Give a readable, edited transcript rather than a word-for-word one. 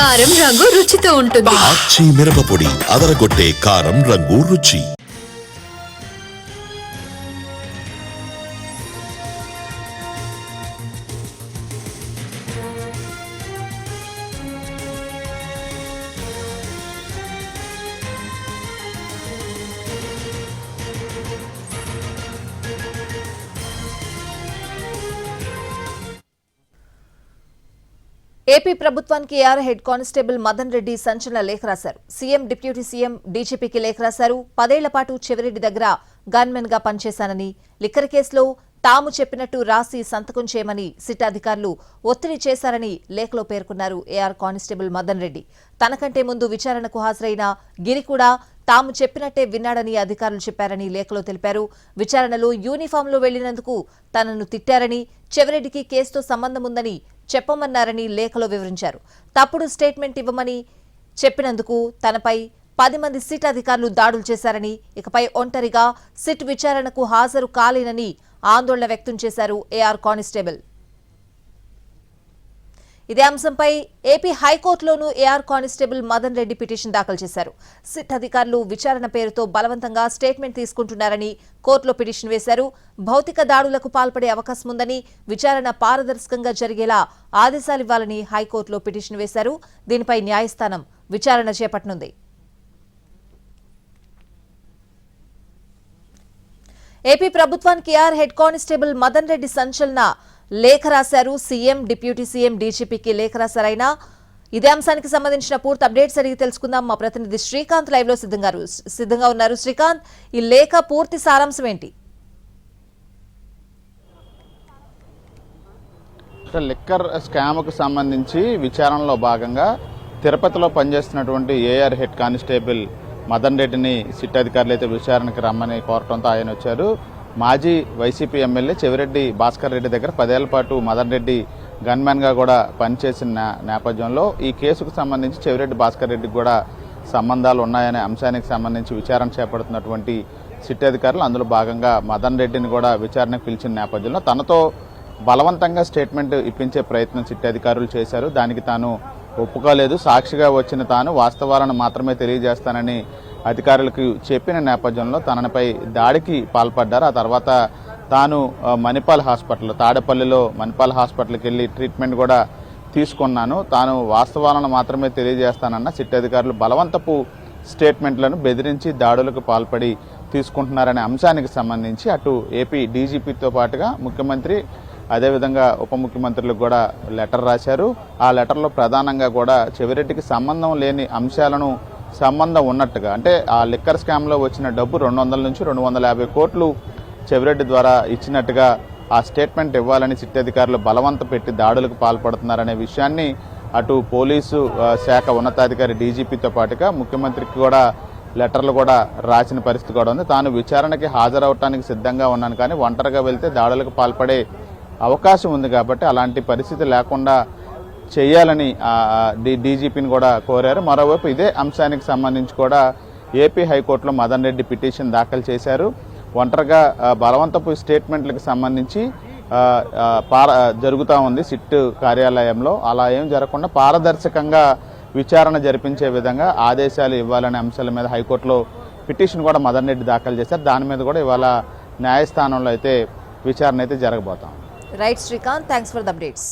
కారం రంగు రుచితో ఉంటుంది. ఆచి మిరపపొడి అదరగొట్టే కారం రంగు రుచి. ఏపీ ప్రభుత్వానికి AR head constable Madan Reddy సంచలన లేఖ రాశారు. సీఎం, డిప్యూటీ సీఎం, డీజీపీకి లేఖ రాశారు. 10 ఏళ్ల పాటు చెవిరెడ్డి దగ్గర గన్మెన్ గా పనిచేశానని, లిక్కర్ కేసులో తాము చెప్పినట్టు రాసి సంతకం చేయమని సిట్ అధికారులు ఒత్తిడి చేశారని లేఖలో పేర్కొన్నారు ఏఆర్ కానిస్టేబుల్ మదన్ రెడ్డి. తనకంటే ముందు విచారణకు హాజరైన గిరి కూడా తాము చెప్పినట్టే విన్నాడని అధికారులు చెప్పారని లేఖలో తెలిపారు. విచారణలో యూనిఫామ్లో వెళ్లినందుకు తనను తిట్టారని, చెవిరెడ్డికి కేసుతో సంబంధం ఉందని చెప్పమన్నారని లేఖలో వివరించారు. తప్పుడు స్టేట్మెంట్ ఇవ్వమని చెప్పినందుకు తనపై 10 మంది సిట్ అధికారులు దాడులు చేశారని, ఇకపై ఒంటరిగా సిట్ విచారణకు హాజరు కాలేనని ఆందోళన వ్యక్తం చేశారు ఏఆర్ కానిస్టేబుల్. ఇదే అంశంపై ఏపీ హైకోర్టులోనూ AR constable Madan Reddy petition దాఖలు చేశారు. సిట్ అధికారులు విచారణ పేరుతో బలవంతంగా స్టేట్మెంట్ తీసుకుంటున్నారని కోర్టులో పిటిషన్ వేశారు. భౌతిక దాడులకు పాల్పడే అవకాశం ఉందని, విచారణ పారదర్శకంగా జరిగేలా ఆదేశాలివ్వాలని హైకోర్టులో పిటిషన్ వేశారు. దీనిపై న్యాయస్థానం విచారణ చేపట్టనుంది. ఏపీ ప్రభుత్వానికి AR head constable Madan Reddy సంచలన లేఖ రాశారు. సీఎం, డిప్యూటీ సీఎం, డీజీపీకి లేఖ రాశారైనా ఇదే అంశానికి సంబంధించిన పూర్తి అప్డేట్స్ అడిగి తెలుసుకుందాం. మా ప్రతినిధి శ్రీకాంత్ లైవ్ లో సిద్ధంగా ఉన్నారు. శ్రీకాంత్, ఈ లేఖ పూర్తి సారాంశం ఏంటి? లిక్కర్ స్కామ్కు సంబంధించి విచారణలో భాగంగా తిరుపతిలో పనిచేస్తున్నటువంటి ఏఆర్ హెడ్ కానిస్టేబుల్ మదన్ రెడ్డిని సిట్ అధికారులు అయితే విచారణకు రమ్మని కోరటంతో ఆయన వచ్చారు. మాజీ వైసీపీ ఎమ్మెల్యే చెవిరెడ్డి భాస్కర్ రెడ్డి దగ్గర 10 ఏళ్ల పాటు మదన్ రెడ్డి గన్మెన్గా కూడా పనిచేసిన నేపథ్యంలో ఈ కేసుకు సంబంధించి చెవిరెడ్డి భాస్కర్ రెడ్డికి కూడా సంబంధాలు ఉన్నాయనే అంశానికి సంబంధించి విచారణ చేపడుతున్నటువంటి సిట్ అధికారులు అందులో భాగంగా మదన్ రెడ్డిని కూడా విచారణకు పిలిచిన నేపథ్యంలో తనతో బలవంతంగా స్టేట్మెంట్ ఇప్పించే ప్రయత్నం సిట్ అధికారులు చేశారు. దానికి తాను ఒప్పుకోలేదు, సాక్షిగా వచ్చిన తాను వాస్తవాలను మాత్రమే తెలియజేస్తానని అధికారులకు చెప్పిన నేపథ్యంలో తనపై దాడికి పాల్పడ్డారు. ఆ తర్వాత తాను మణిపాల్ హాస్పిటల్, తాడేపల్లిలో మణిపాల్ హాస్పిటల్కి వెళ్ళి ట్రీట్మెంట్ కూడా తీసుకున్నాను, తాను వాస్తవాలను మాత్రమే తెలియజేస్తానన్న సిట్ అధికారులు బలవంతపు స్టేట్మెంట్లను బెదిరించి దాడులకు పాల్పడి తీసుకుంటున్నారనే అంశానికి సంబంధించి అటు ఏపీ డీజీపీతో పాటుగా ముఖ్యమంత్రి, అదేవిధంగా ఉప ముఖ్యమంత్రులకు కూడా లెటర్ రాశారు. ఆ లెటర్లో ప్రధానంగా కూడా చెవిరెడ్డికి సంబంధం లేని అంశాలను సంబంధం ఉన్నట్టుగా, అంటే ఆ లిక్కర్ స్కామ్లో వచ్చిన డబ్బు 200 నుంచి 250 కోట్లు చెవిరెడ్డి ద్వారా ఇచ్చినట్టుగా ఆ స్టేట్మెంట్ ఇవ్వాలని సిట్ అధికారులు బలవంత పెట్టి దాడులకు పాల్పడుతున్నారనే విషయాన్ని అటు పోలీసు శాఖ ఉన్నతాధికారి డీజీపీతో పాటుగా ముఖ్యమంత్రికి కూడా లెటర్లు కూడా రాసిన పరిస్థితి కూడా ఉంది. తాను విచారణకి హాజరవటానికి సిద్ధంగా ఉన్నాను, కానీ ఒంటరిగా వెళ్తే దాడులకు పాల్పడే అవకాశం ఉంది కాబట్టి అలాంటి పరిస్థితి లేకుండా చేయాలని డీజీపీని కూడా కోరారు. మరోవైపు ఇదే అంశానికి సంబంధించి కూడా ఏపీ హైకోర్టులో మదన్ రెడ్డి పిటిషన్ దాఖలు చేశారు. ఒంటరిగా బలవంతపు స్టేట్మెంట్లకు సంబంధించి జరుగుతూ ఉంది సిట్ కార్యాలయంలో. అలా ఏం జరగకుండా పారదర్శకంగా విచారణ జరిపించే విధంగా ఆదేశాలు ఇవ్వాలనే అంశాల మీద హైకోర్టులో పిటిషన్ కూడా మదన్ రెడ్డి దాఖలు చేశారు. దాని మీద కూడా ఇవాళ న్యాయస్థానంలో అయితే విచారణ అయితే జరగబోతాం. Right Srikanth, thanks for the updates.